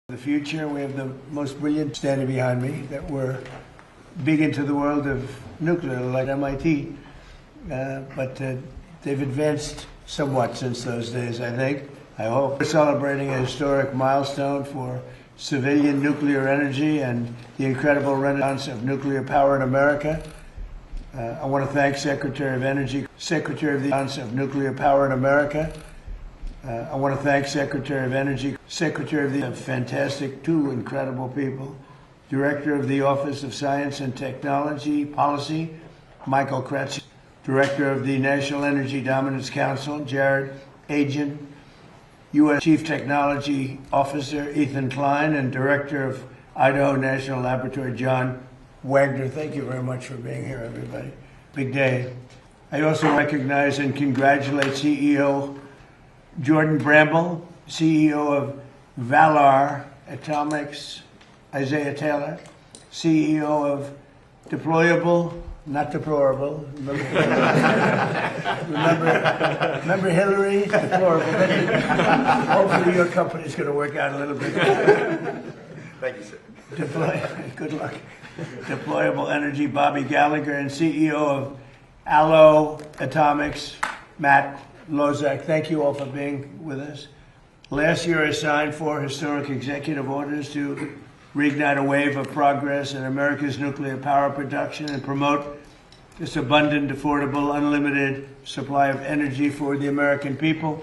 The future. We have the most brilliant standing behind me that were big into the world of nuclear, like MIT, but they've advanced somewhat since those days, I think. I hope. We're celebrating a historic milestone for civilian nuclear energy and the incredible renaissance of nuclear power in America. I want to thank Secretary of Energy, Secretary of the Renaissance of Nuclear Power in America. I want to thank Secretary of Energy, Secretary of the fantastic, two incredible people, Director of the Office of Science and Technology Policy, Michael Kretz, Director of the National Energy Dominance Council, Jared Agent, U.S. Chief Technology Officer, Ethan Klein, and Director of Idaho National Laboratory, John Wagner. Thank you very much for being here, everybody. Big day. I also recognize and congratulate CEO Jordan Bramble, CEO of Valar Atomics, Isaiah Taylor, CEO of Deployable, not Deplorable. Remember Hillary? Deplorable. Hopefully your company's going to work out a little bit. Thank you, sir. Good luck. Deployable Energy, Bobby Gallagher, and CEO of Allo Atomics, Matt Lozak. Thank you all for being with us. Last year I signed 4 historic executive orders to reignite a wave of progress in America's nuclear power production and promote this abundant, affordable, unlimited supply of energy for the American people.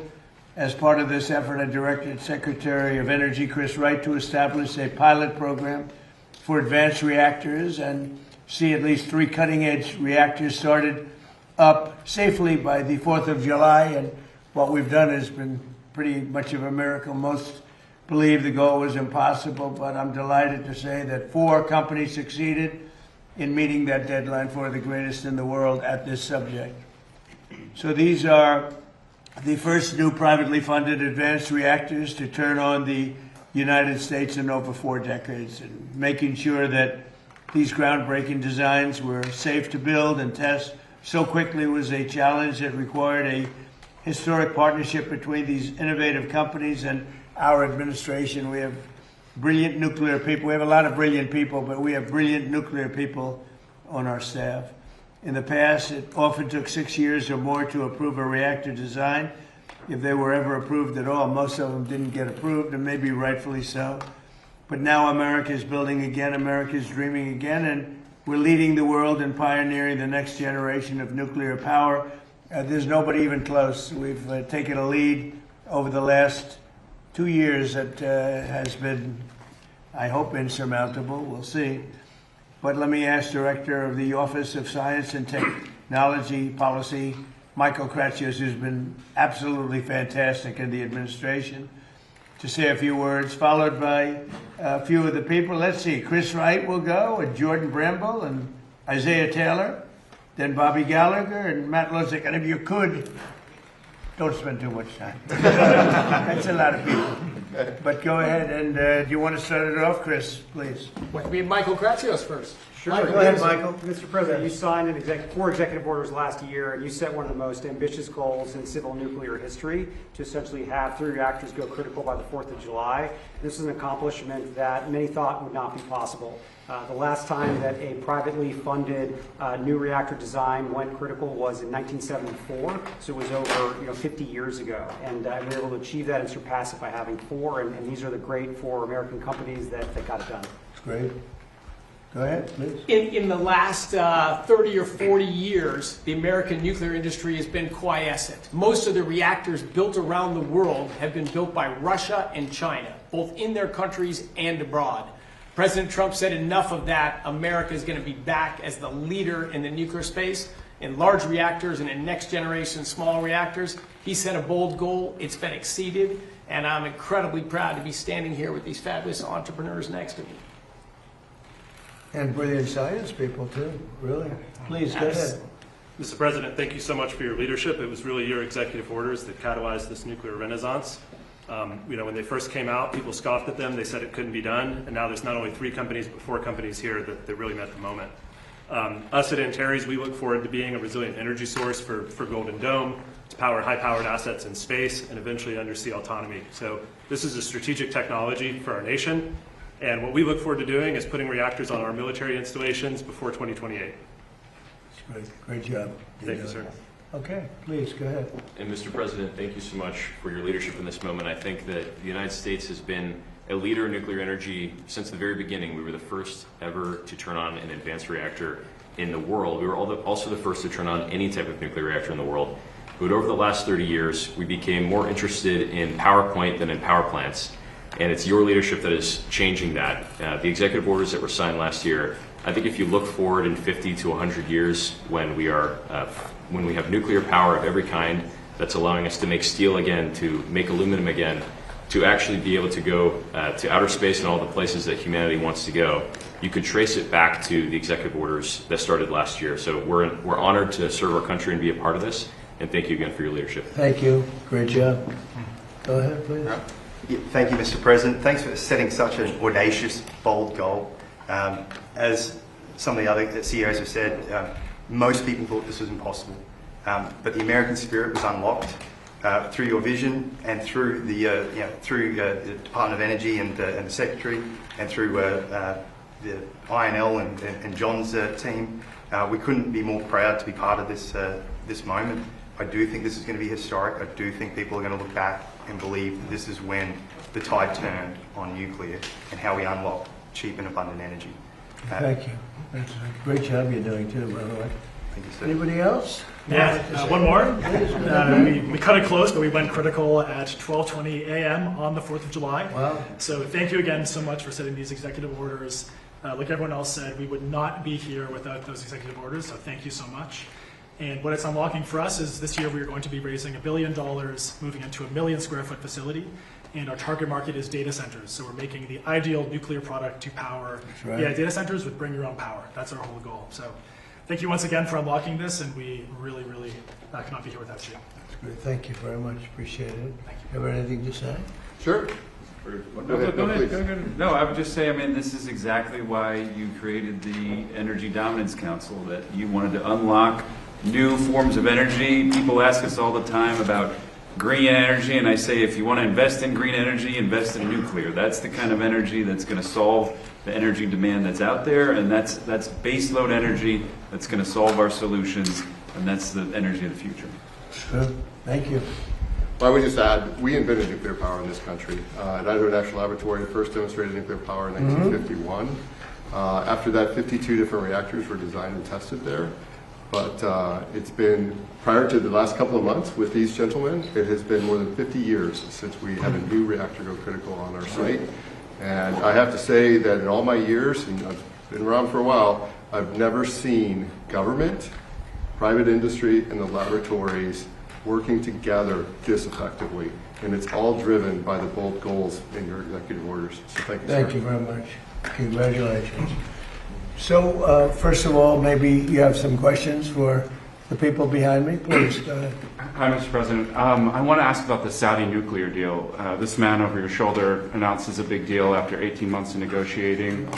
As part of this effort, I directed Secretary of Energy Chris Wright to establish a pilot program for advanced reactors and see at least 3 cutting-edge reactors started up safely by the 4th of July. And what we've done has been pretty much of a miracle. Most believe the goal was impossible, but I'm delighted to say that 4 companies succeeded in meeting that deadline for the greatest in the world at this subject. So these are the first new privately funded advanced reactors to turn on the United States in over 4 decades, and making sure that these groundbreaking designs were safe to build and test so quickly was a challenge that required a historic partnership between these innovative companies and our administration. We have brilliant nuclear people. We have a lot of brilliant people, but we have brilliant nuclear people on our staff. In the past, it often took 6 years or more to approve a reactor design, if they were ever approved at all. Most of them didn't get approved, and maybe rightfully so. But now America is building again, America is dreaming again, and we're leading the world and pioneering the next generation of nuclear power. There's nobody even close. We've taken a lead over the last 2 years that has been, I hope, insurmountable. We'll see. But let me ask Director of the Office of Science and Technology Policy, Michael Kretz, who's been absolutely fantastic in the administration, to say a few words, followed by a few of the people. Let's see, Chris Wright will go, and Jordan Bramble, and Isaiah Taylor, then Bobby Gallagher, and Matt Lozak. And if you could, don't spend too much time. That's a lot of people. But go ahead, and do you want to start it off, Chris, please? Wait, we have Michael Kratzios first. Sure. Go ahead, Michael. Mr. President, you signed 4 executive orders last year, and you set one of the most ambitious goals in civil nuclear history to essentially have 3 reactors go critical by the 4th of July. This is an accomplishment that many thought would not be possible. The last time that a privately funded new reactor design went critical was in 1974, so it was over 50 years ago. And we were able to achieve that and surpass it by having 4, and these are the great 4 American companies that got it done. That's great. Go ahead, please. In the last 30 or 40 years, the American nuclear industry has been quiescent. Most of the reactors built around the world have been built by Russia and China, both in their countries and abroad. President Trump said enough of that. America is going to be back as the leader in the nuclear space, in large reactors and in next generation small reactors. He set a bold goal. It's been exceeded, and I'm incredibly proud to be standing here with these fabulous entrepreneurs next to me. And brilliant science people, too, really. Please, go ahead. Mr. President, thank you so much for your leadership. It was really your executive orders that catalyzed this nuclear renaissance. When they first came out, people scoffed at them. They said it couldn't be done. And now there's not only 3 companies, but 4 companies here that really met the moment. Us at Antares, we look forward to being a resilient energy source for Golden Dome, to power high-powered assets in space, and eventually undersea autonomy. So this is a strategic technology for our nation, and what we look forward to doing is putting reactors on our military installations before 2028. Great job. Thank you, sir. Okay, please, go ahead. And Mr. President, thank you so much for your leadership in this moment. I think that the United States has been a leader in nuclear energy since the very beginning. We were the first ever to turn on an advanced reactor in the world. We were also the first to turn on any type of nuclear reactor in the world. But over the last 30 years, we became more interested in PowerPoint than in power plants. And it's your leadership that is changing that. The executive orders that were signed last year, I think if you look forward in 50 to 100 years when we have nuclear power of every kind that's allowing us to make steel again, to make aluminum again, to actually be able to go to outer space and all the places that humanity wants to go, you could trace it back to the executive orders that started last year. So we're honored to serve our country and be a part of this, and thank you again for your leadership. Thank you. Great job. Go ahead, please. Yeah, thank you, Mr. President. Thanks for setting such an audacious, bold goal. As some of the other CEOs have said, most people thought this was impossible, but the American spirit was unlocked through your vision and through the the Department of Energy and the Secretary, and through the INL and John's team. We couldn't be more proud to be part of this moment. I do think this is going to be historic. I do think people are going to look back and believe that this is when the tide turned on nuclear and how we unlock cheap and abundant energy. Thank you. That's a great job you're doing too, by the way. Thank you, sir. Anybody else? Yeah, one more. We cut it close, but we went critical at 12:20 a.m. on the 4th of July. Wow. So thank you again so much for setting these executive orders. Like everyone else said, we would not be here without those executive orders, so thank you so much. And what it's unlocking for us is this year we are going to be raising $1 billion, moving into a 1 million square foot facility, and our target market is data centers. So we're making the ideal nuclear product to power right. data centers with bring your own power. That's our whole goal. So thank you once again for unlocking this, and we really, really cannot be here without you. That's great. Thank you very much. Appreciate it. Thank you. Have anything to say? Sure. Go ahead. No, I would just say, I mean, this is exactly why you created the Energy Dominance Council, that you wanted to unlock new forms of energy. People ask us all the time about green energy, and I say, if you want to invest in green energy, invest in nuclear. That's the kind of energy that's going to solve the energy demand that's out there, and that's baseload energy that's going to solve our solutions, and that's the energy of the future. Good. Thank you. Well, I would just add, we invented nuclear power in this country. At Idaho National Laboratory, first demonstrated nuclear power in 1951. After that, 52 different reactors were designed and tested there. But it's been, prior to the last couple of months with these gentlemen, it has been more than 50 years since we had a new reactor go critical on our site. And I have to say that in all my years, and I've been around for a while, I've never seen government, private industry, and the laboratories working together this effectively. And it's all driven by the bold goals in your executive orders. So thank you, sir. Thank you very much. Congratulations. So, first of all, maybe you have some questions for the people behind me. Please, go ahead. Hi, Mr. President. I want to ask about the Saudi nuclear deal. This man over your shoulder announces a big deal after 18 months of negotiating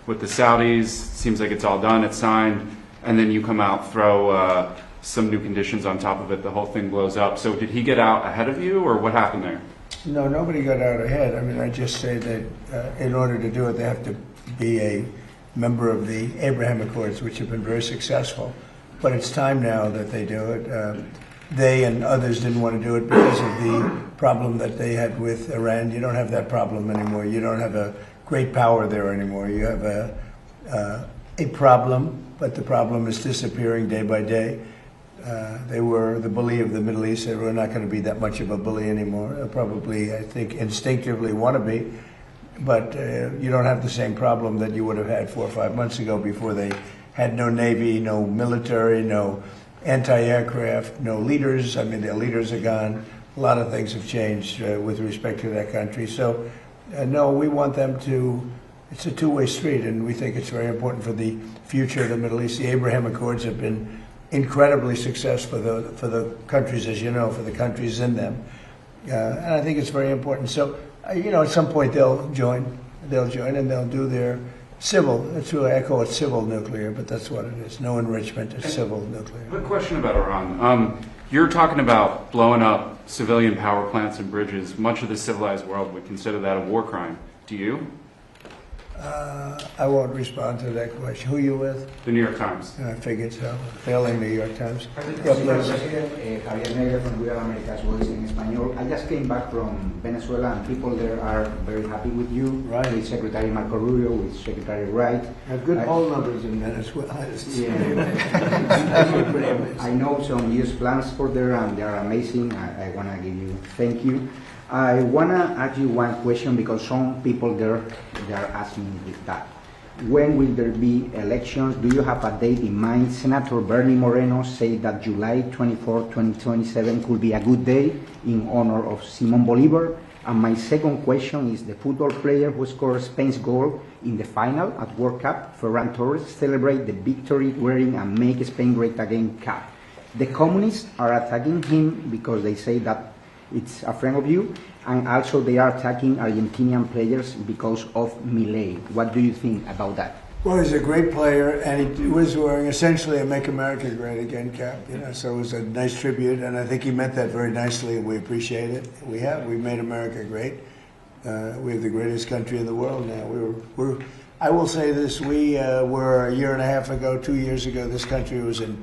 with the Saudis. Seems like it's all done, it's signed, and then you come out, throw some new conditions on top of it, the whole thing blows up. So did he get out ahead of you, or what happened there? No, nobody got out ahead. I mean, I just say that in order to do it, they have to be a member of the Abraham Accords, which have been very successful. But it's time now that they do it. They and others didn't want to do it because of the problem that they had with Iran. You don't have that problem anymore. You don't have a great power there anymore. You have a problem, but the problem is disappearing day by day. They were the bully of the Middle East. They were not going to be that much of a bully anymore. They'll probably, I think, instinctively want to be. But you don't have the same problem that you would have had 4 or 5 months ago, before they had no navy, no military, no anti-aircraft, no leaders. I mean, their leaders are gone. A lot of things have changed with respect to that country. So, no, we want them to, it's a two-way street, and we think it's very important for the future of the Middle East. The Abraham Accords have been incredibly successful for the countries, as you know, for the countries in them. And I think it's very important. So, you know, at some point they'll join and they'll do their Civil, that's true. I call it civil nuclear, but that's what it is. No enrichment, it's civil nuclear. Quick question about Iran. You're talking about blowing up civilian power plants and bridges. Much of the civilized world would consider that a war crime. Do you? I won't respond to that question. Who are you with? The New York Times. I figured so. Failing New York Times. President Javier Negre from Real America's Voice in Español. I just came back from Venezuela, and people there are very happy with you, right? With Secretary Marco Rubio, with Secretary Wright. Have good poll numbers in Venezuela. I know some news plans for there, and they are amazing. I want to give you thank you. I want to ask you one question because some people there, they are asking me that. When will there be elections? Do you have a date in mind? Senator Bernie Moreno said that July 24, 2027 could be a good day in honor of Simon Bolivar. And my second question is the football player who scored Spain's goal in the final at World Cup, Ferran Torres, celebrate the victory wearing a Make Spain Great Again cap. The communists are attacking him because they say that it's a friend of you, and also they are attacking Argentinian players because of Milei. What do you think about that? Well, he's a great player, and he was wearing essentially a Make America Great Again cap, so it was a nice tribute, and I think he meant that very nicely, and we appreciate it. We've made America great. We're the greatest country in the world now. I will say this, we were a year and a half ago, 2 years ago, this country was in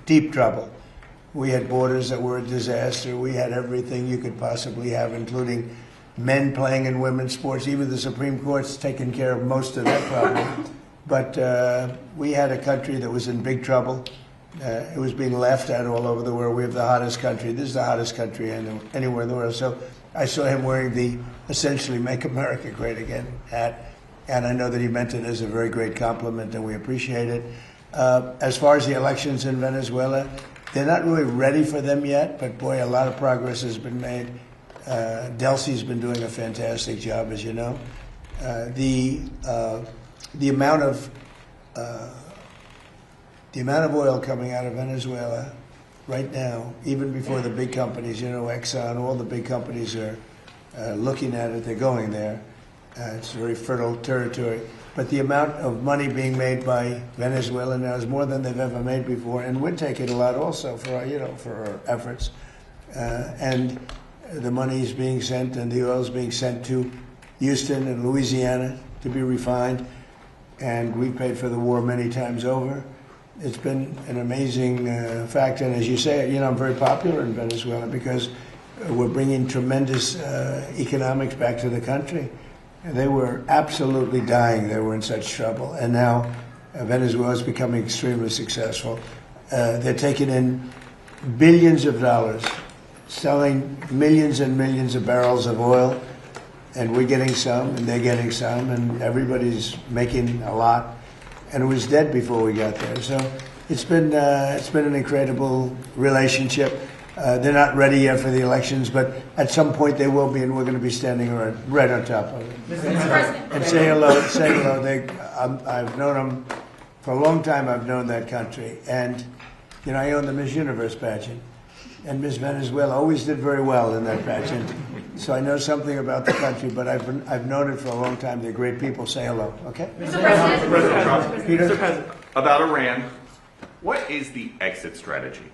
deep trouble. We had borders that were a disaster. We had everything you could possibly have, including men playing in women's sports. Even the Supreme Court's taken care of most of that problem. But we had a country that was in big trouble. It was being laughed at all over the world. We have the hottest country. This is the hottest country anywhere in the world. So I saw him wearing the essentially Make America Great Again hat. And I know that he meant it as a very great compliment, and we appreciate it. As far as the elections in Venezuela, they're not really ready for them yet, but boy, a lot of progress has been made. Delcy's been doing a fantastic job, as you know. The amount of oil coming out of Venezuela right now, even before the big companies, Exxon, all the big companies are looking at it. They're going there. It's very fertile territory. But the amount of money being made by Venezuela now is more than they've ever made before, and we're taking a lot also for our efforts. And the money is being sent, and the oil is being sent to Houston and Louisiana to be refined. And we paid for the war many times over. It's been an amazing fact, and as you say, I'm very popular in Venezuela because we're bringing tremendous economics back to the country. They were absolutely dying. They were in such trouble. And now Venezuela is becoming extremely successful. They're taking in billions of dollars, selling millions and millions of barrels of oil, and we're getting some, and they're getting some, and everybody's making a lot. And it was dead before we got there. So it's been an incredible relationship. They're not ready yet for the elections, but at some point they will be, and we're going to be standing right on top of it. And say hello. I've known them for a long time. I've known that country, and I own the Miss Universe pageant, and Miss Venezuela always did very well in that pageant. So I know something about the country, but I've known it for a long time. They're great people. Say hello, okay? Mr. President. President Trump. Peter? Mr. President, about Iran, what is the exit strategy?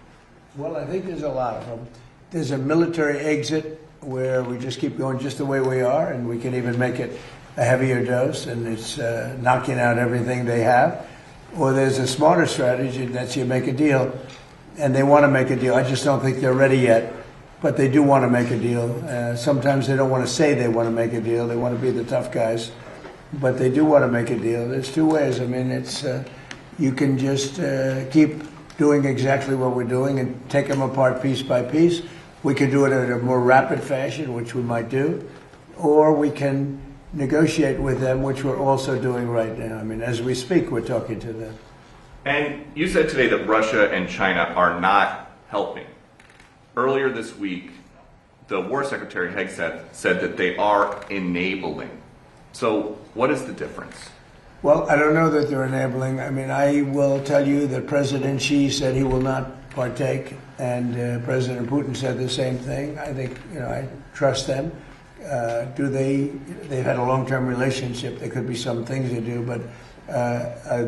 Well, I think there's a lot of them. There's a military exit where we just keep going just the way we are, and we can even make it a heavier dose, and it's knocking out everything they have. Or there's a smarter strategy, that's you make a deal, and they want to make a deal. I just don't think they're ready yet, but they do want to make a deal. Sometimes they don't want to say they want to make a deal. They want to be the tough guys, but they do want to make a deal. There's two ways. I mean, it's you can just keep doing exactly what we're doing and take them apart piece by piece. We could do it in a more rapid fashion, which we might do, or we can negotiate with them, which we're also doing right now. I mean, as we speak, we're talking to them. And you said today that Russia and China are not helping. Earlier this week, the War Secretary Hegseth said that they are enabling. So what is the difference? Well, I don't know that they're enabling. I mean, I will tell you that President Xi said he will not partake, and President Putin said the same thing. I think, I trust them. They've had a long-term relationship. There could be some things they do, but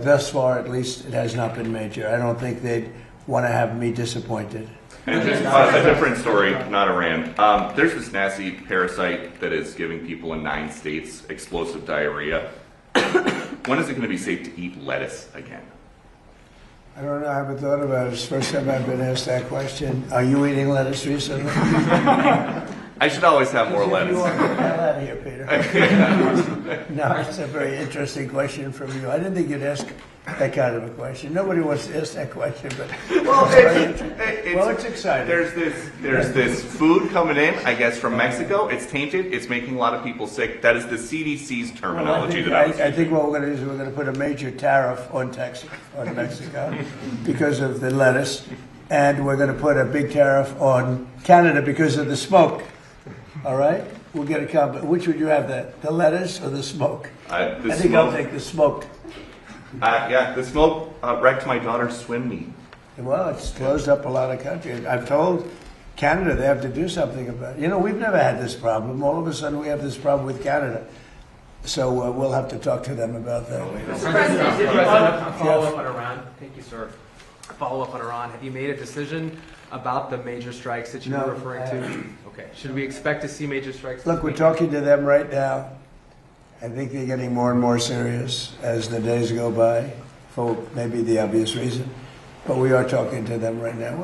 thus far, at least, it has not been major. I don't think they'd want to have me disappointed. And just a different story, not Iran. There's this nasty parasite that is giving people in 9 states explosive diarrhea. When is it going to be safe to eat lettuce again? I don't know. I haven't thought about it. It's the first time I've been asked that question. Are you eating lettuce recently? I should always have more lettuce. You want to get the hell out of here, Peter. No, it's a very interesting question from you. I didn't think you'd ask that kind of a question. Nobody wants to ask that question, but it's exciting. There's this food coming in, I guess, from Mexico. It's tainted. It's making a lot of people sick. That is the CDC's terminology. I think what we're going to do is we're going to put a major tariff on Mexico because of the lettuce, and we're going to put a big tariff on Canada because of the smoke. All right? We'll get a combo. Which would you have, the lettuce or the smoke? I think I'll take the smoked. Yeah, the smoke wrecked my daughter's swim meet. Well, it's closed up a lot of countries. I've told Canada they have to do something about it. You know, we've never had this problem. All of a sudden, we have this problem with Canada. So we'll have to talk to them about that. Mr. President, follow up on Iran. Thank you, sir. Follow up on Iran. Have you made a decision about the major strikes that you were referring to? Okay. Should we expect to see major strikes? Look, we're talking to them right now. I think they're getting more and more serious as the days go by, for maybe the obvious reason. But we are talking to them right now.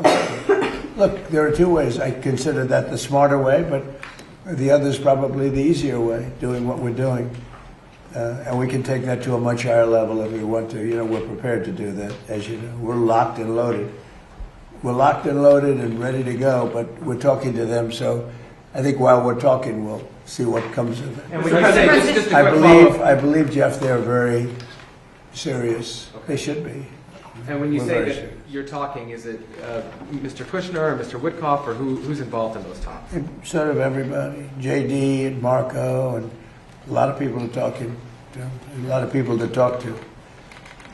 Look, there are 2 ways. I consider that the smarter way, but the other is probably the easier way, doing what we're doing. And we can take that to a much higher level if we want to. You know, we're prepared to do that, as you know. We're locked and loaded. We're locked and loaded and ready to go, but we're talking to them. So I think while we're talking, we'll see what comes of it. And when you say, just a I believe, Jeff, they're very serious. Okay. They should be. And when you say that you're talking, is it Mr. Kushner or Mr. Witkoff, or who's involved in those talks? Sort of everybody. JD and Marco and a lot of people are talking to. A lot of people to talk to.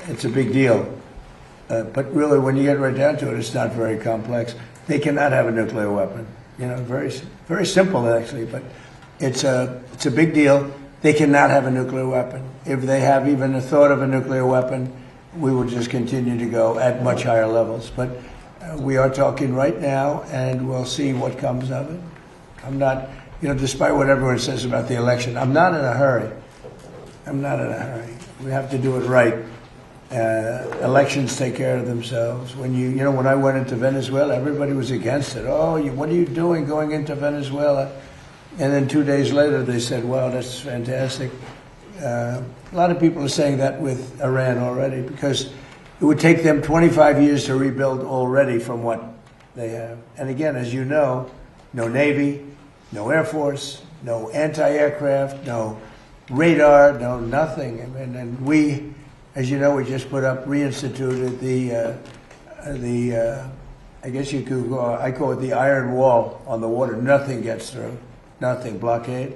It's a big deal. But really, when you get right down to it, it's not very complex. They cannot have a nuclear weapon. You know, very, very simple actually, but it's a big deal. They cannot have a nuclear weapon. If they have even a thought of a nuclear weapon, we will just continue to go at much higher levels. But we are talking right now, and we'll see what comes of it. I'm not, you know, despite what everyone says about the election, I'm not in a hurry. I'm not in a hurry. We have to do it right. Elections take care of themselves. When you know, when I went into Venezuela, everybody was against it. Oh, what are you doing going into Venezuela? And then 2 days later, they said, wow, that's fantastic. A lot of people are saying that with Iran already, because it would take them 25 years to rebuild already from what they have. And again, as you know, no Navy, no Air Force, no anti-aircraft, no radar, no nothing. And we, as you know, we just reinstituted the I guess you could go, I call it the iron wall on the water. Nothing gets through. Nothing. Blockade.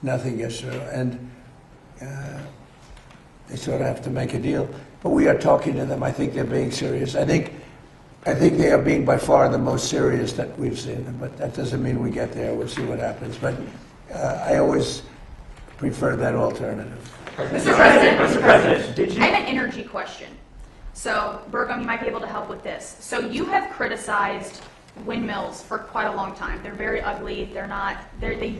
Nothing gets through. And they sort of have to make a deal. But we are talking to them. I think they're being serious. I think they are being by far the most serious that we've seen them. But that doesn't mean we get there. We'll see what happens. But I always prefer that alternative. Mr. President, I have an energy question. So, Burnham, you might be able to help with this. So you have criticized windmills for quite a long time. They're very ugly. They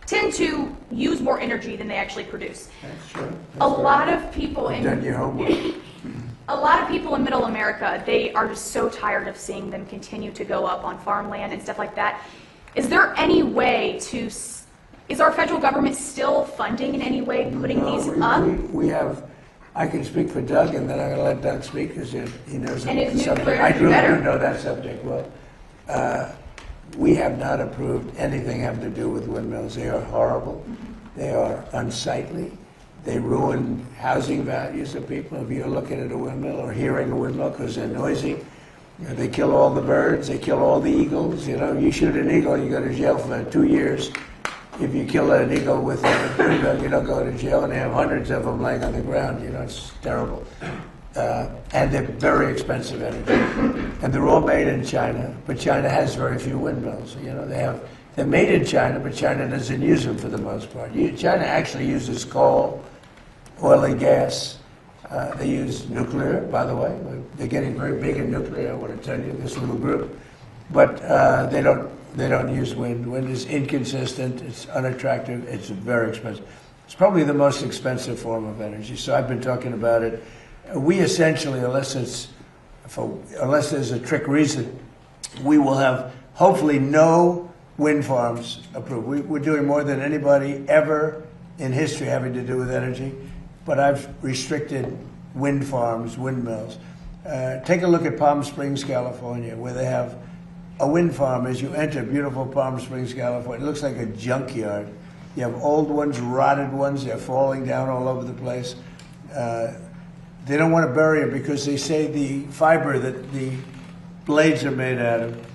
tend to use more energy than they actually produce. That's true. A lot of people done your homework. A lot of people in Middle America, they are just so tired of seeing them continue to go up on farmland and stuff like that. Is there any way to? Is our federal government still funding in any way putting these up? We have. I can speak for Doug, and then I'm going to let Doug speak because he knows and the subject. I really do know that subject well. We have not approved anything having to do with windmills. They are horrible. They are unsightly. They ruin housing values of people. If you're looking at a windmill or hearing a windmill because they're noisy, you know, they kill all the birds. They kill all the eagles. You know, you shoot an eagle, you go to jail for 2 years. If you kill an eagle with a windmill, you don't go to jail, and they have hundreds of them laying on the ground. You know, it's terrible. And they're very expensive energy. And they're all made in China, but China has very few windmills. You know, they have They're made in China, but China doesn't use them for the most part. China actually uses coal, oil and gas. They use nuclear, by the way. They're getting very big in nuclear, I want to tell you, this little group. But they don't use wind. Wind is inconsistent, it's unattractive, it's very expensive. It's probably the most expensive form of energy, so I've been talking about it. We essentially, unless there's a trick reason, we will have hopefully no wind farms approved. We're doing more than anybody ever in history having to do with energy, but I've restricted wind farms, windmills. Take a look at Palm Springs, California, where they have a wind farm. As you enter beautiful Palm Springs, California, it looks like a junkyard. You have old ones, rotted ones, they're falling down all over the place. They don't want to bury them because they say the fiber that the blades are made out of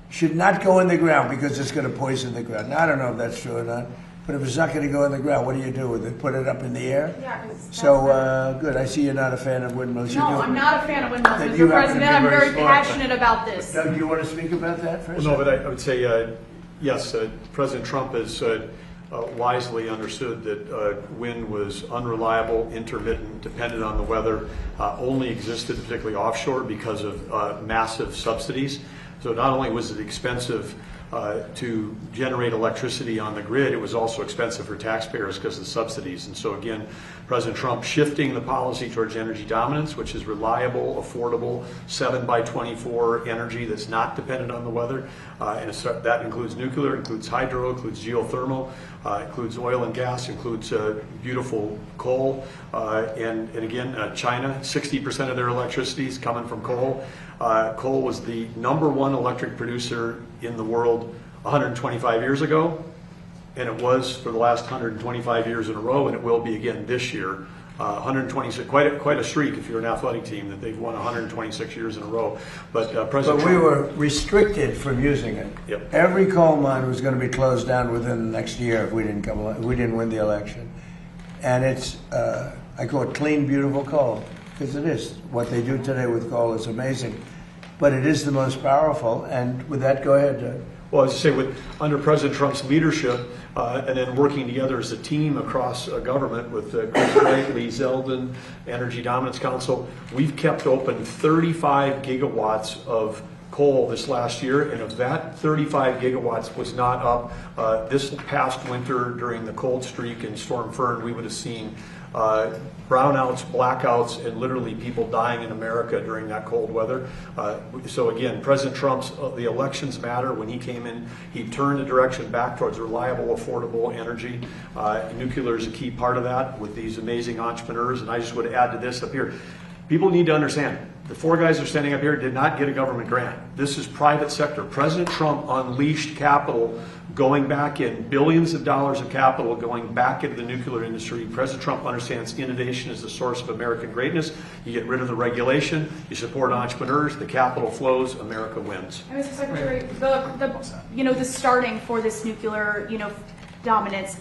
should not go in the ground because it's going to poison the ground. Now, I don't know if that's true or not, but if it's not going to go in the ground, what do you do with it? Put it up in the air? Yeah, so, good. I see you're not a fan of windmills. No, I'm not a fan of windmills, Then Mr. you happen to President. be I'm very very smart. passionate about this. Doug, do you want to speak about that for a Well, second? no, but I would say, yes, President Trump has wisely understood that wind was unreliable, intermittent, dependent on the weather, only existed particularly offshore because of massive subsidies. So not only was it expensive to generate electricity on the grid, it was also expensive for taxpayers because of the subsidies. And so again, President Trump shifting the policy towards energy dominance, which is reliable, affordable, 7x24 energy that's not dependent on the weather. And that includes nuclear, includes hydro, includes geothermal, includes oil and gas, includes beautiful coal. And again, China, 60% of their electricity is coming from coal. Coal was the #1 electric producer in the world 125 years ago, and it was for the last 125 years in a row, and it will be again this year. 126, quite a streak if you're an athletic team that they've won 126 years in a row. But President But we Trump, were restricted from using it. Yep. Every coal mine was going to be closed down within the next year if we didn't win the election. And it's I call it clean, beautiful coal, because it is. What they do today with coal is amazing. But it is the most powerful. And with that, go ahead, Doug. well, as I say, under President Trump's leadership, and then working together as a team across government with Chris Wright, Lee Zeldin, Energy Dominance Council, we've kept open 35 gigawatts of coal this last year, and if that 35 gigawatts was not up this past winter during the cold streak and Storm Fern, we would have seen brownouts, blackouts, and literally people dying in America during that cold weather. So again, President Trump's, the elections matter. When he came in, he turned the direction back towards reliable, affordable energy. Nuclear is a key part of that with these amazing entrepreneurs. And I just would add to this up here. People need to understand, the four guys that are standing up here did not get a government grant. This is private sector. President Trump unleashed capital going back in, billions of dollars of capital going back into the nuclear industry. President Trump understands innovation is the source of American greatness. You get rid of the regulation, you support entrepreneurs, the capital flows, America wins. Mr. Secretary, the starting for this nuclear, dominance,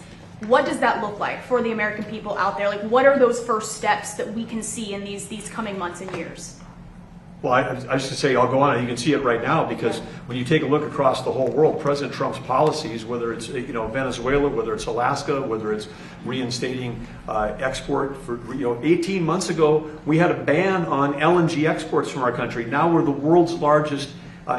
what does that look like for the American people out there? Like, what are those first steps that we can see in these coming months and years? Well, I was going to say, I'll go on. You can see it right now because when you take a look across the whole world, President Trump's policies, whether it's Venezuela, whether it's Alaska, whether it's reinstating export for 18 months ago, we had a ban on LNG exports from our country. Now we're the world's largest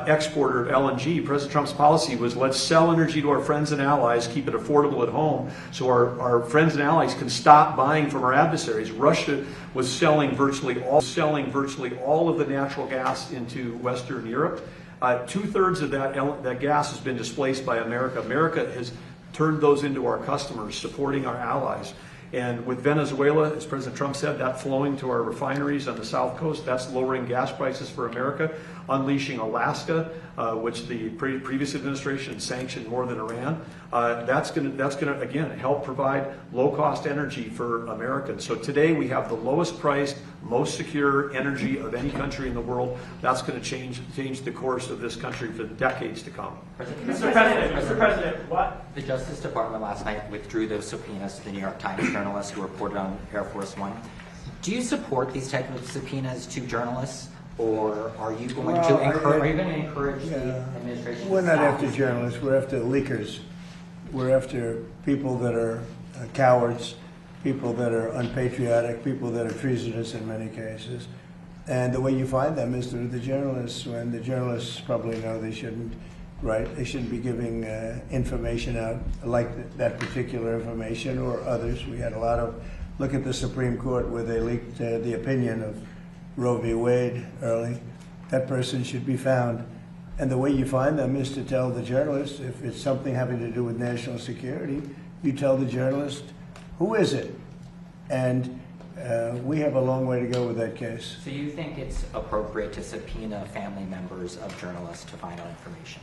exporter of LNG. President Trump's policy was let's sell energy to our friends and allies, keep it affordable at home, so our friends and allies can stop buying from our adversaries. Russia was selling virtually all of the natural gas into Western Europe. 2/3 of that gas has been displaced by America. America has turned those into our customers, supporting our allies. And with Venezuela, as President Trump said, that flowing to our refineries on the South Coast, that's lowering gas prices for America. Unleashing Alaska, which the previous administration sanctioned more than Iran, that's going to again help provide low-cost energy for Americans. So today we have the lowest priced, most secure energy of any country in the world. That's going to change the course of this country for decades to come. Mr. President, what? The Justice Department last night withdrew those subpoenas to the New York Times journalists who reported on Air Force One. Do you support these types of subpoenas to journalists or are you going Well, to encourage the administration? We're to not stop after this? journalists, we're after leakers. We're after people that are cowards, people that are unpatriotic, people that are treasonous in many cases. And the way you find them is through the journalists, when the journalists probably know they shouldn't write, they shouldn't be giving information out like that particular information or others. We had a lot of, look at the Supreme Court where they leaked the opinion of Roe v. Wade early. That person should be found. And the way you find them is to tell the journalist, if it's something having to do with national security, you tell the journalist, who is it? And we have a long way to go with that case. So you think it's appropriate to subpoena family members of journalists to find out information?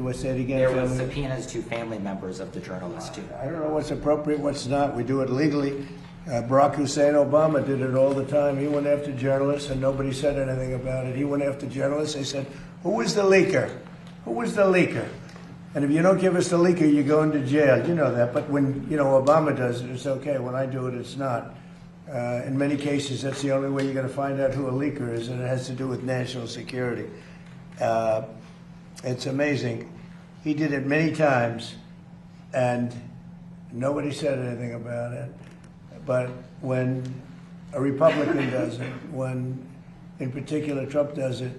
What's that again? There were subpoenas to family members of the journalists too. I don't know what's appropriate, what's not. We do it legally. Barack Hussein Obama did it all the time. He went after journalists and nobody said anything about it. He went after journalists. They said, who was the leaker? Who was the leaker? And if you don't give us the leaker, you go into jail. You know that. But when Obama does it, it's okay. When I do it, it's not. In many cases, that's the only way you're going to find out who a leaker is, and it has to do with national security. It's amazing. He did it many times, and nobody said anything about it. But when a Republican does it, when, in particular, Trump does it,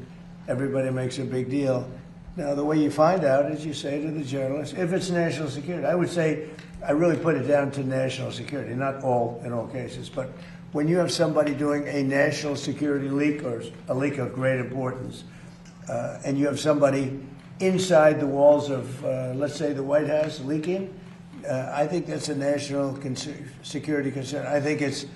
everybody makes a big deal. Now, the way you find out is you say to the journalist, if it's national security, I would say, I really put it down to national security, not in all cases, but when you have somebody doing a national security leak or a leak of great importance, and you have somebody inside the walls of, let's say, the White House leaking, I think that's a national security concern. I think it's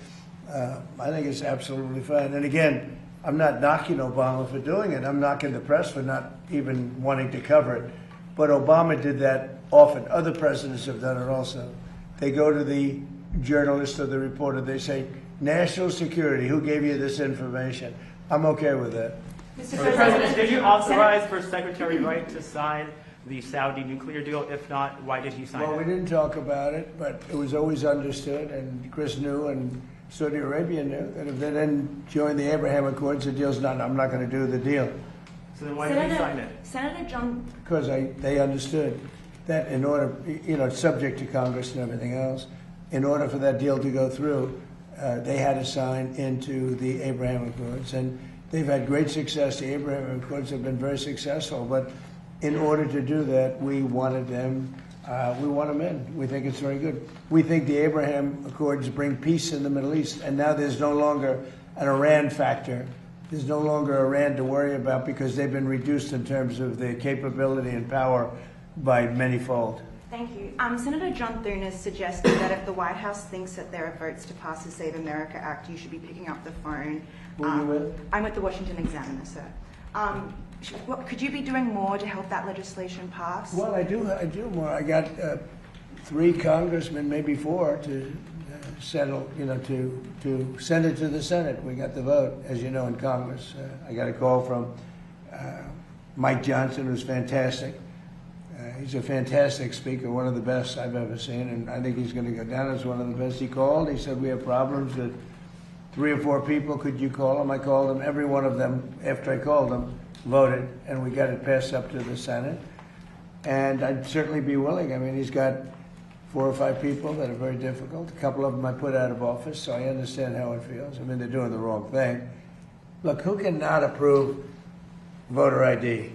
absolutely fine. And again, I'm not knocking Obama for doing it. I'm knocking the press for not even wanting to cover it. But Obama did that often. Other presidents have done it also. They go to the journalist or the reporter. They say, national security, who gave you this information? I'm okay with that. Mr. President, did you authorize for Secretary Wright to sign the Saudi nuclear deal? If not, why did he sign it? Well, we didn't talk about it, but it was always understood, and Chris knew, and Saudi Arabia knew, that if they didn't join the Abraham Accords, the deal's not, I'm not going to do the deal. So then why did he sign it? Senator John... Because they understood that in order, it's subject to Congress and everything else, in order for that deal to go through, they had to sign into the Abraham Accords. And they've had great success. The Abraham Accords have been very successful, but in order to do that, we wanted them, we want them in. We think it's very good. We think the Abraham Accords bring peace in the Middle East, and now there's no longer an Iran factor. There's no longer Iran to worry about because they've been reduced in terms of their capability and power by manyfold. Thank you. Senator John Thune has suggested that if the White House thinks that there are votes to pass the Save America Act, you should be picking up the phone. Who are you with? I'm with the Washington Examiner, sir. Could you be doing more to help that legislation pass? Well, I do more. I got 3 congressmen, maybe 4, to settle, to send it to the Senate. We got the vote, as you know, in Congress. I got a call from Mike Johnson, who's fantastic. He's a fantastic speaker, one of the best I've ever seen, and I think he's going to go down as one of the best. He called. He said, we have problems with 3 or 4 people. Could you call them? I called them. Every one of them, after I called them, voted, and we got it passed up to the Senate. And I'd certainly be willing. I mean, he's got 4 or 5 people that are very difficult. A couple of them I put out of office, so I understand how it feels. I mean, they're doing the wrong thing. Look, who cannot approve voter ID?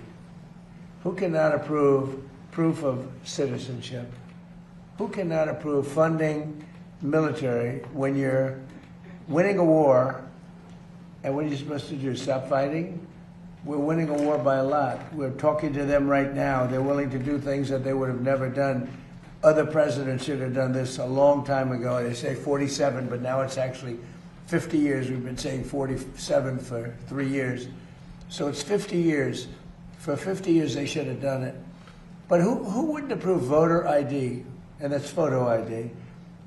Who cannot approve proof of citizenship? Who cannot approve funding military when you're winning a war, and what are you supposed to do, stop fighting? We're winning a war by a lot. We're talking to them right now. They're willing to do things that they would have never done. Other presidents should have done this a long time ago. They say 47, but now it's actually 50 years. We've been saying 47 for 3 years. So it's 50 years. For 50 years, they should have done it. But who wouldn't approve voter ID? And that's photo ID.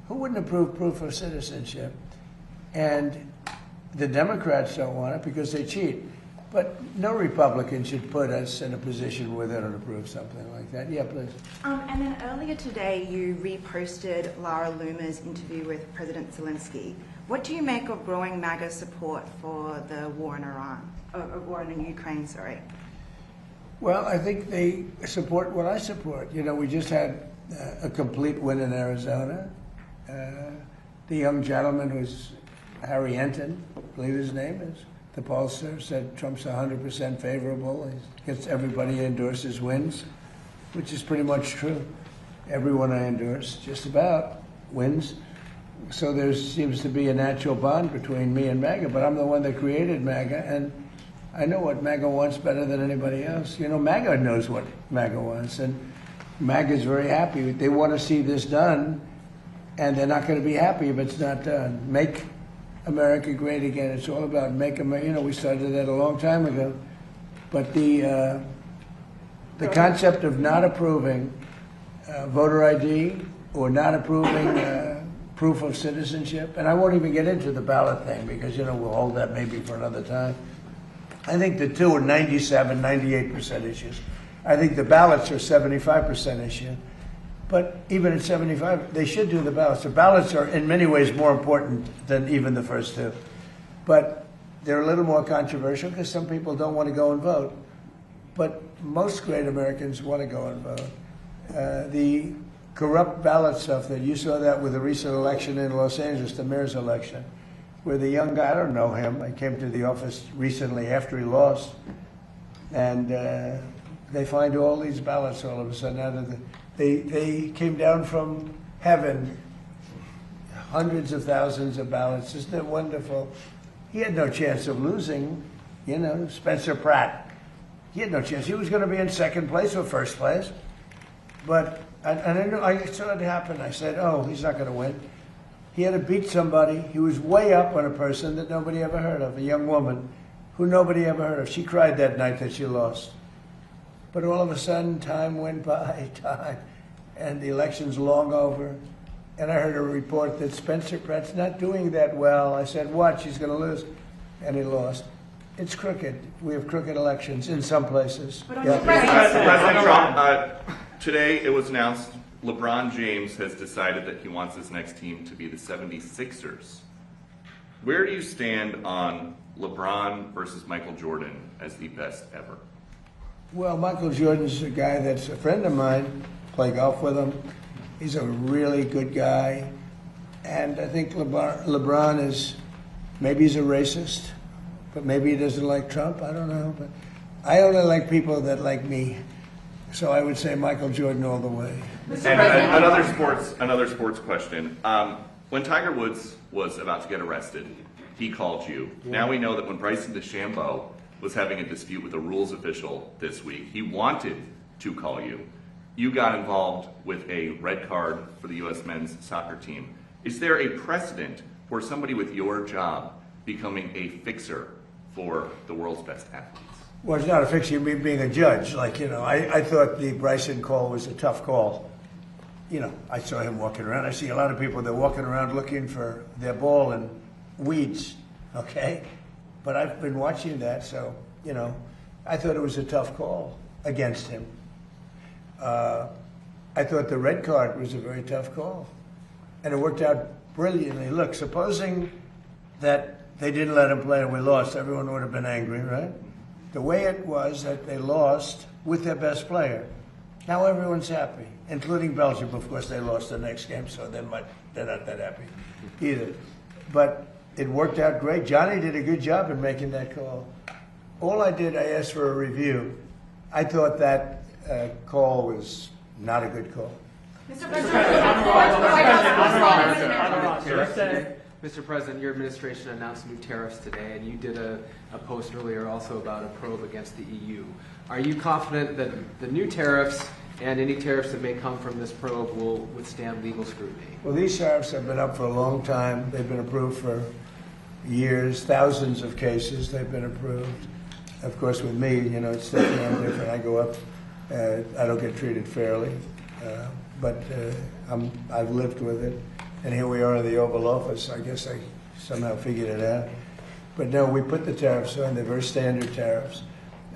Who wouldn't approve proof of citizenship? And the Democrats don't want it because they cheat. But no Republican should put us in a position where they don't approve something like that. Yeah, please. And then earlier today, you reposted Lara Loomer's interview with President Zelensky, What do you make of growing MAGA support for the war in Iran, or war in Ukraine, sorry? Well, I think they support what I support. You know, we just had a complete win in Arizona. The young gentleman who's Harry Enton, I believe his name is, the pollster, said Trump's 100% favorable. He gets everybody he endorses wins, which is pretty much true. Everyone I endorse, just about, wins. So there seems to be a natural bond between me and MAGA, but I'm the one that created MAGA, and I know what MAGA wants better than anybody else. You know, MAGA knows what MAGA wants, and MAGA is very happy. They want to see this done, and they're not going to be happy if it's not done. Make America great again. It's all about make America. You know, we started that a long time ago. But the concept of not approving voter ID or not approving proof of citizenship, and I won't even get into the ballot thing because, you know, we'll hold that maybe for another time. I think the two are 97, 98% issues. I think the ballots are 75% issue. But even at 75, they should do the ballots. The ballots are in many ways more important than even the first two. But they're a little more controversial because some people don't want to go and vote. But most great Americans want to go and vote. The corrupt ballot stuff, that you saw that with the recent election in Los Angeles, the mayor's election, where the young guy, I don't know him, I came to the office recently after he lost, and they find all these ballots all of a sudden out of the... They came down from heaven, hundreds of thousands of ballots. Isn't it wonderful? He had no chance of losing, you know, Spencer Pratt. He had no chance. He was going to be in second place or first place. But I saw it happen. I said, oh, he's not going to win. He had to beat somebody. He was way up on a person that nobody ever heard of, a young woman who nobody ever heard of. She cried that night that she lost. But all of a sudden, time went by, and the election's long over. And I heard a report that Spencer Pratt's not doing that well. I said, what? She's going to lose. And he lost. It's crooked. We have crooked elections in some places. President Trump, today it was announced LeBron James has decided that he wants his next team to be the 76ers. Where do you stand on LeBron versus Michael Jordan as the best ever? Well, Michael Jordan's a guy that's a friend of mine. Play golf with him. He's a really good guy. And I think LeBron is, maybe he's a racist, but maybe he doesn't like Trump. I don't know. But I only like people that like me. So I would say Michael Jordan all the way. And another sports question. When Tiger Woods was about to get arrested, he called you. Yeah. Now we know that when Bryson DeChambeau was having a dispute with a rules official this week, he wanted to call you. You got involved with a red card for the U.S. men's soccer team. Is there a precedent for somebody with your job becoming a fixer for the world's best athletes? Well, it's not a fixer. You mean being a judge. Like, you know, I thought the Bryson call was a tough call. You know, I saw him walking around. I see a lot of people, they're walking around looking for their ball in weeds, okay? But I've been watching that, so, you know, I thought it was a tough call against him. I thought the red card was a very tough call. And it worked out brilliantly. Look, supposing that they didn't let him play and we lost, everyone would have been angry, right? The way it was that they lost with their best player. Now everyone's happy, including Belgium. Of course, they lost the next game, so they're not that happy either. But it worked out great. Gianni did a good job in making that call. All I did, I asked for a review. I thought that call was not a good call. Mr. President, your administration announced new tariffs today, and you did a post earlier also about a probe against the EU. Are you confident that the new tariffs and any tariffs that may come from this probe will withstand legal scrutiny? Well, these tariffs have been up for a long time. They've been approved for years, thousands of cases they've been approved. Of course, with me, you know, it's different. I go up, I don't get treated fairly, but I've lived with it. And here we are in the Oval Office. I guess I somehow figured it out. But no, we put the tariffs on. They're very standard tariffs.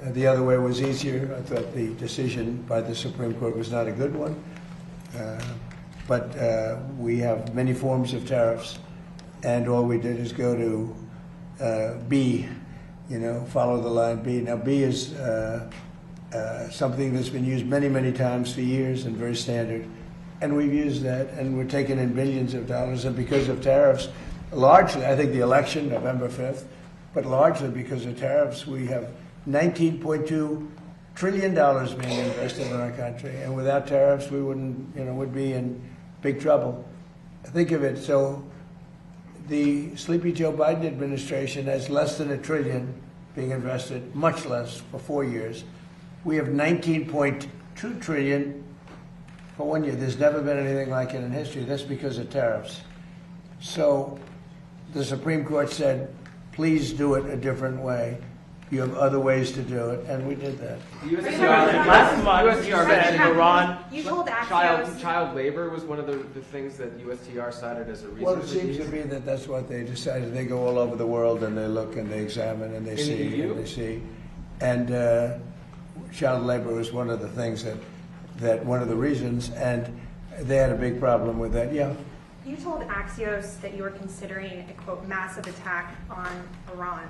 The other way was easier. I thought the decision by the Supreme Court was not a good one. But we have many forms of tariffs and all we did is go to B, follow the line B. Now B is something that's been used many, many times for years and very standard. And we've used that, and we're taking in billions of dollars. And because of tariffs, largely, I think the election, November 5th, but largely because of tariffs, we have $19.2 trillion being invested in our country. And without tariffs, we wouldn't, would be in big trouble. Think of it, so the sleepy Joe Biden administration has less than $1 trillion being invested, much less for 4 years. We have $19.2 trillion for 1 year. There's never been anything like it in history. That's because of tariffs. So the Supreme Court said, please do it a different way. You have other ways to do it, and we did that. Last month, you said Iran. You told child labor was one of the things that USTR cited as a reason. Well, it seems to be that that's what they decided. They go all over the world and they look and they examine and they see and they see. And child labor was one of the things that one of the reasons, and they had a big problem with that. Yeah. You told Axios that you were considering a quote massive attack on Iran.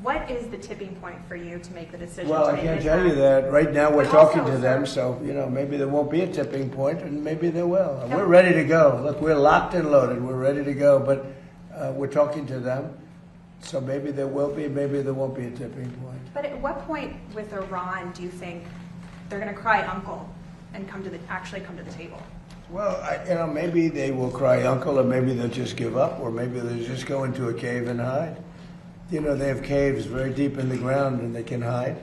What is the tipping point for you to make the decision? Well, I can't tell you that. Right now we're talking to them, so maybe there won't be a tipping point, and maybe there will. And we're ready to go. Look, we're locked and loaded. We're ready to go, but we're talking to them, so maybe there will be, maybe there won't be a tipping point. But at what point with Iran do you think they're going to cry uncle and actually come to the table? Well, maybe they will cry uncle, or maybe they'll just give up, or maybe they'll just go into a cave and hide. They have caves very deep in the ground, and they can hide.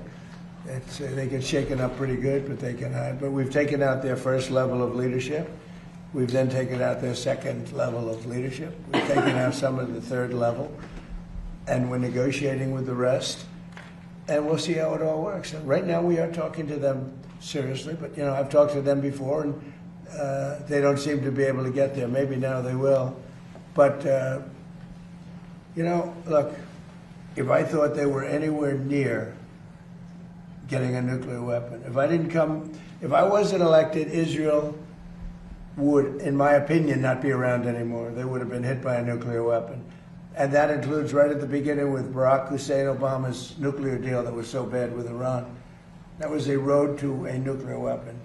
They get shaken up pretty good, but they can hide. But we've taken out their first level of leadership. We've then taken out their second level of leadership. We've taken out some of the third level, and we're negotiating with the rest. And we'll see how it all works. And right now, we are talking to them seriously. But I've talked to them before, and they don't seem to be able to get there. Maybe now they will. But look. If I thought they were anywhere near getting a nuclear weapon, if I wasn't elected, Israel would, in my opinion, not be around anymore. They would have been hit by a nuclear weapon. And that includes right at the beginning with Barack Hussein Obama's nuclear deal that was so bad with Iran. That was a road to a nuclear weapon.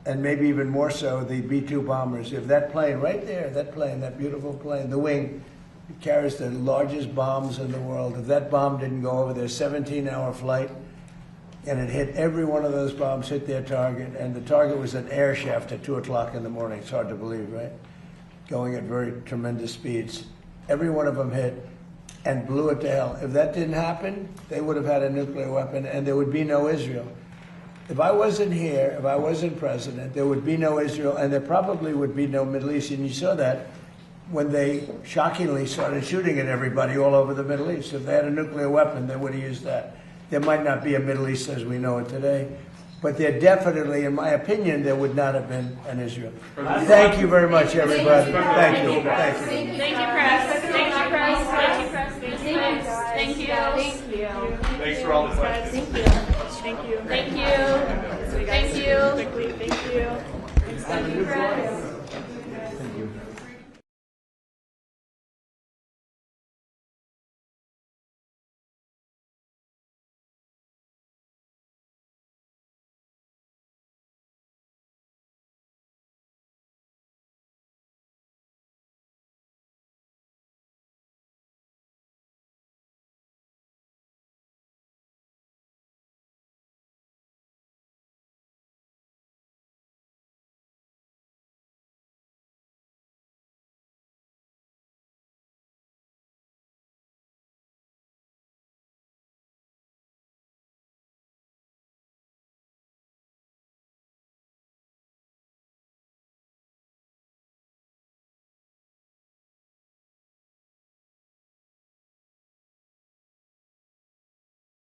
And maybe even more so, the B-2 bombers. If that plane right there, that beautiful plane, the wing, it carries the largest bombs in the world. If that bomb didn't go over their 17-hour flight, and it hit every one of those bombs, hit their target, and the target was an air shaft at 2 o'clock in the morning. It's hard to believe, right? Going at very tremendous speeds. Every one of them hit and blew it to hell. If that didn't happen, they would have had a nuclear weapon, and there would be no Israel. If I wasn't here, if I wasn't president, there would be no Israel, and there probably would be no Middle East. And you saw that when they shockingly started shooting at everybody all over the Middle East. If they had a nuclear weapon, they would have used that. There might not be a Middle East as we know it today, but there definitely, in my opinion, there would not have been an Israel. Thank you very much, everybody. Thank you. Thank you. Thank you, Press. Thank you, Press. Thank you, Press. Thank you. Thanks for all the questions. Thank you.